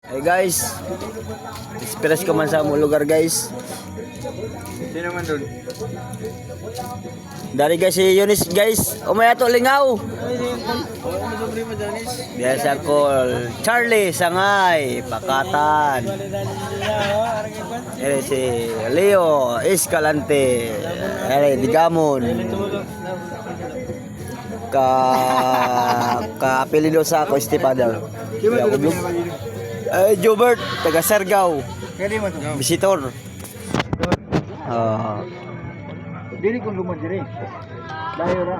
Hey guys, express ko man sa among lugar guys. Sino man doon? Dari guys si Yunis guys, umaya to lingaw. Biasa call Charlie Sangay, Pakatan. Ere si Leo Escalante, ere Digamon. Ka apelido sa ako Estepada. Jobert, taga Sargao. Kaya man to. Visitor. Dili kung lumad diri. Layo ra.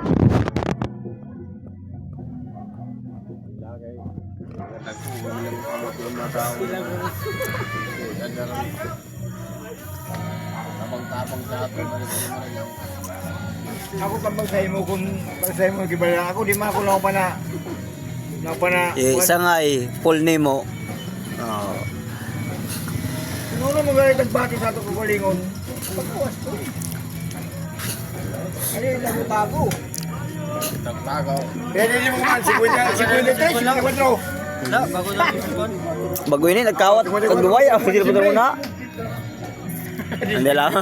Ako pag sa imo kung sa imo gibala ako di man ako lang pa na Sangay, full name mo. Siguro mo gaya tagbati sa ato kukulingon. Pagkuwas to. Ano yung nagutago? Nagtago. Pwede din mo man, 53, 54. Bago ini nagkawat kag duway ako sila betul muna. Ande lang.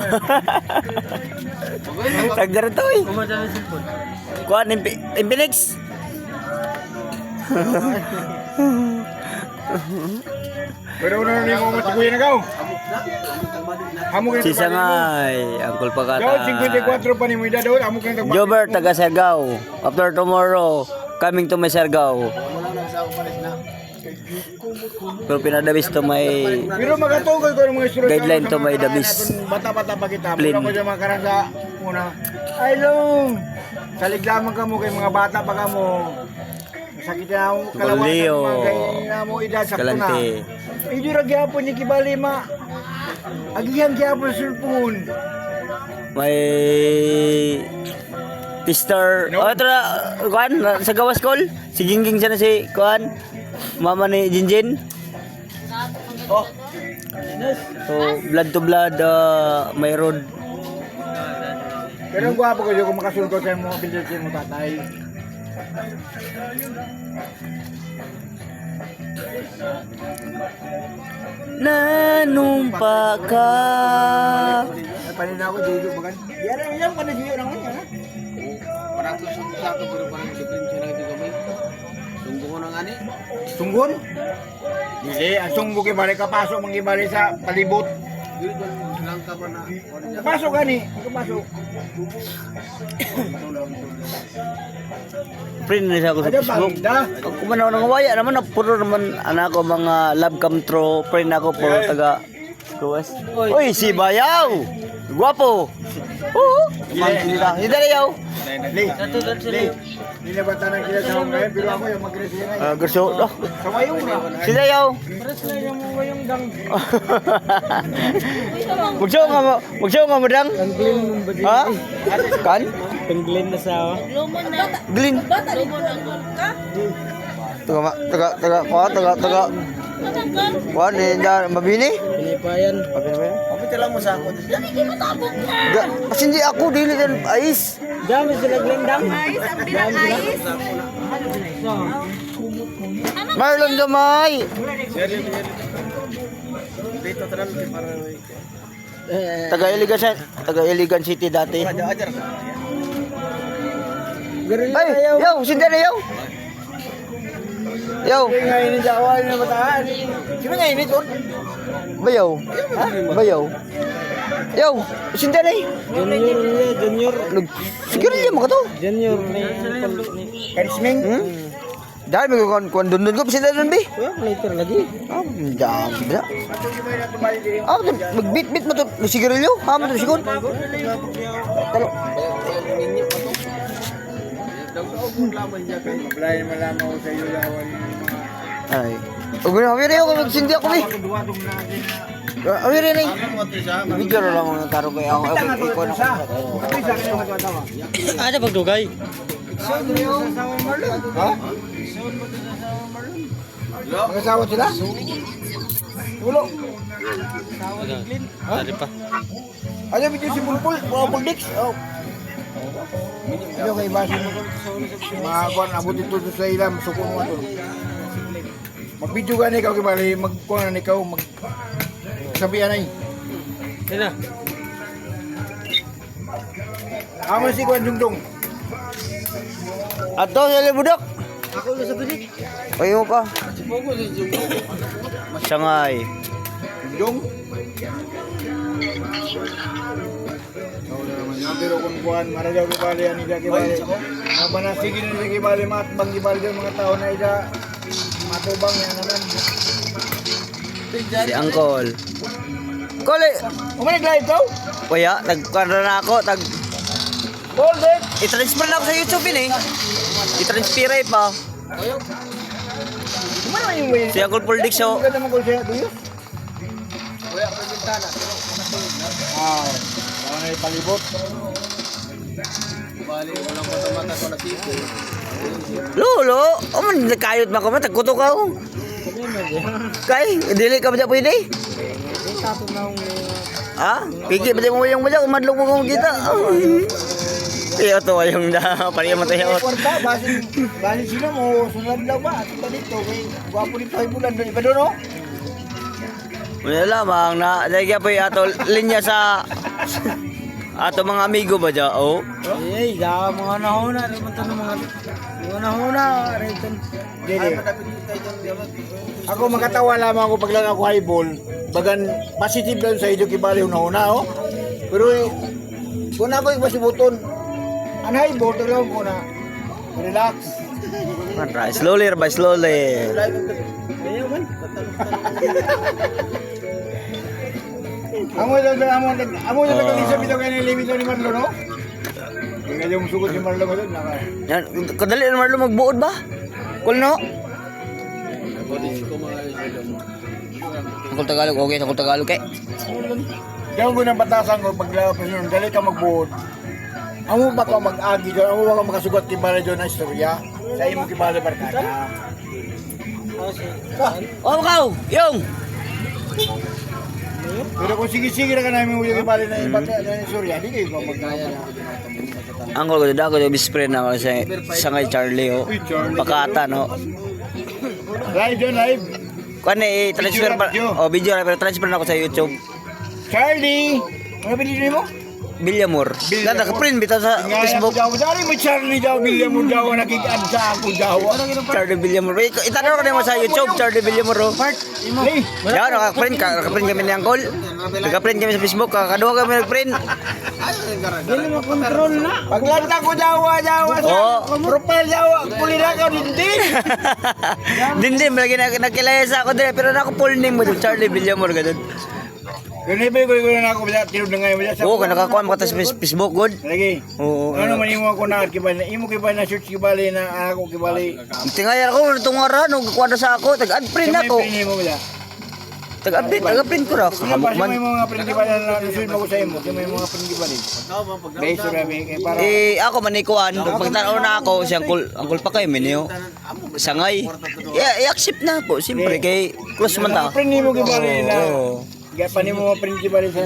Tagdar to eh. Kuan Infinix. Pero una ni mo matiguy na gaw. Amo kay Si Sangay, Uncle Pakatan. Gaw 54 pa ni mo edad daw, amo kay tagbati. Jobert taga Sargao. After tomorrow, coming to my Sargao. Pero pinadabis to may Pero magatugol ko ng mga instruction. guideline to may dabis. Bata-bata pa kita. Plain. Muna ko dyan makarangga. Muna. Ay, long. Salig lamang ka mo kay mga bata pa ka mo. Sakit na ako kalawasan Leo. mga kay na mo edad sakto na. Escalante. Hindi ra gyapon ni kibali ma. Agihang gyapon sulpon. May Pister. No. Oh, tara, kuan sa gawas call. Si Gingging sana si kuan. Mama ni Jinjin. Oh. So, blood to blood may road. Pero ang gwapo ko yung kung makasulko sa mo bilhin mo tatay. Nanumpa ka. Ay panin ako dito bagan. Yara yan pa na diyo nang ano. Parang susungko sa ato pero parang diferensya na ito kami. Sungko ko ng ani. Sunggon? Dili, ang sunggo kay balik ka pasok mangi balik sa palibot. Dili doon silang ka pa na. Pasok gani, pasok. Friend na siya ako sa Ada Facebook. banda. Kung man ako nangawaya naman, puro naman anak ko mga love come true. Friend ako puro taga Kuwas. Uy, si Bayaw! Guwapo! Oo! Si Darayaw! Li na bata nang kila sa mga pero ako yung mag-agresiyo na. Gerso, doh. Sa mayong na. Si Darayaw! Magsaw nga mo dang? Ha? Kan? Pengglen na sa. Glin. Taga. Kuan ni mabini? Pinipayan. Ako tala mo sa ako. Kasi hindi ako dili dan ais. Dami sila glendang. Marlon gamay. Taga Iligan City dati. Ay, yo, sinda na yo. Yo, Ngayon sa awal na bataan. Sino nga init on? bayaw. Bayaw. Yo, sinda na. Junior. Siguro niya mo to. Junior ni Karisming. Dahil may kuan dun ko sinda dun bi. Later lagi. Jam. Magbit-bit mo to sigarilyo. Ha mo to sigon. Talo. Mablay naman lamang ko sa iyo lawan. Ay. Ug na hawiri ako magsindi ako bi. Duwadong natin na. Hawiri ni. Video ra lang ang karo kay ako. Iko na. Ada pagdugay. Ha? Mag-asawa sila? Ulo. Tadi pa. Ano video si Bulbul? Bulbul Dix? Oh. Ano kay basin mo? Mga kuwan, abot ito sa ilam. Suko mo ito. Mag-video ka na ikaw, kibali, magkuha na ikaw, sabihan na Sino? Amo si Kuan Dungdung. Ato sa libudok. Ako na sa bilik. Payo ka. Sipogo sa Jumbo. Sangay. Dungdung. Pero kung Kuan, maragaw kibali, aniga kibali. Mabanasigi na kibali, matbang kibali doon mga tao na ida. Matubang yan naman. Si Angkol. Kole, Umanig live daw? kuya, nagkanda na ako, Hold it! i-transfer na ako sa YouTube yun eh. I-transfer pa. Kumana yung way? Si Uncle Paul Dix Ang ganda mo ko siya, do you? Kuya, pagkintana. Ah, baka na ipalibot. Bali, walang mata-mata ko na tipo. Lolo, man nakayot man ko man tagkuto ka oh. Kay, dili ka ba dyan pwede? Ha? Pigi ba mo yung madyak umadlog mo kung kita? Kaya to yung da, pariya mo tayo. Kwarta, basin sila mo, sunod lang ba? At pa dito, kay gwapo dito ay bulan doon. Iba doon, no? Wala lamang na, dahil kaya po yung ato linya sa ato mga amigo ba dyan? Oh? Eh, daka mga nahuna. Rin mo ito ng mga nahuna. Rin ito. Dili. Ako makatawa lamang ako pag lang ako highball. Bagan, positive lang sa iyo kibali una-una, oh. Pero, kung ako yung masibuton, ang highball, talagang ko na, relax. Right, slowly ba, slowly. Ayaw man. Amo na lang isa bitaw kayo ng limit ni Marlo, no? Tingnan yung sugot ni Marlo ko doon. Yan, kadali na Marlo magbuod ba? Cool no? Sakul Tagalog, okay, sakul Tagalog kay. Diyan ko ng batasan ko, paglapas nun, dali ka magbuod. Amo ba ka mag-agi doon? Amo ba ka makasugot kibali doon na istorya? Sa imo kibali barkada. Oh, makaw! Yung! Pero kung sige-sige na ka namin yung kibali na istorya, di kayo ba mag-aya na? Angkol ko dada ko yung bispre na ako sa ngay Charlie oh. Pakata no. Live doon, live. Kuan eh transfer pa. Oh, video na pero transfer na ako sa YouTube. Charlie! Ano pinili mo? Villamor. Nada ka print bitaw sa Facebook. Dari mo Charlie daw, bilya mo daw, nakikad sa ako daw. Charlie Villamor. Itanong ko na mo sa YouTube Charlie Villamor. Oh. Hey! Yan, naka-print kami ni Angkol. Naka-print kami sa Facebook, kakaduha kami nag-print. Dili mo control na. Paglanta ko Jawa sa Oo. profile Jawa, pulira ka din. Din, lagi nakilaya sa ako dire pero nako full name mo Charlie Villamor gadon. Ganun ba ko na ako bisa tinod na ngayon bisa. Oo, nakakuha mo ka sa Facebook good. Lagi. Oo. Ano man imo ako na kibali, imo kibali na search kibali na ako kibali. Tingaya ako tungara no kuha sa ako tag-add print ako. Mo bila. Taga-print ko ra. Kamuk man. Man. May mga print kibali na susunod mo ko sa imo, may mga print kibali. Guys, sabi para Ako manikuan pagtanaw na ako si Uncle pa kay minyo. Sangay. I-accept na po siyempre kay close man ta. print mo kibali na. Oo. Gaya pa ni mo print kibali sa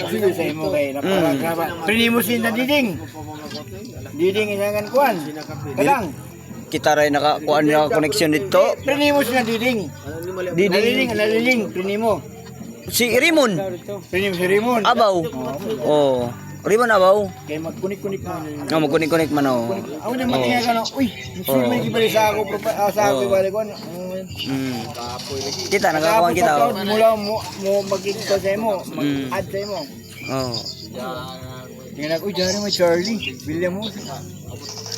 sige sa imo kay na para print mo sin na diding. Diding inangan kuan. Kadang Kita ray nakakuha na connection dito. print mo sin na diding. Naliling, print mo. Si Rimon. Print mo si Raymond. Abaw. Oh. Rimon abaw. Kay magkunik-kunik mo. Nga magkunik-kunik man oh. Ako na matingay ka na, uy, sure may kibali sa ako, sa ako kibali ko. Kita nakakuha kita. Oh. Mula mo magkikita sa imo, mag-add sa imo. Oh. Tingnan ako, uy, dyan mo Charlie, bilya mo.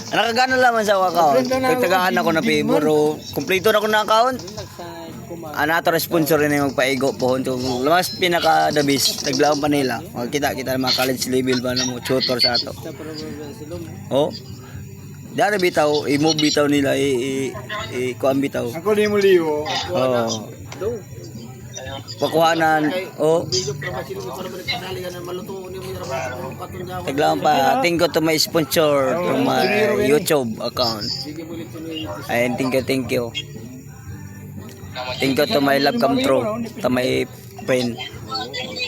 Nakagana lamang sa account. Nagtagaan ako na piburo. Kompleto na ako na account. Anato sponsor rin yung magpaigo po. Lamas pinaka the best. Naglaong pa nila. Kita mga college level ba na mo tutor sa ato. Oh. Dari bitaw, i-move bitaw nila, i-kuan bitaw. Ako di mo liwo. Oh. Pakuhanan. Oh. Taglaong pa. Thank you to my sponsor from my YouTube account. And thank you. Thank you to my love come true. To my friend.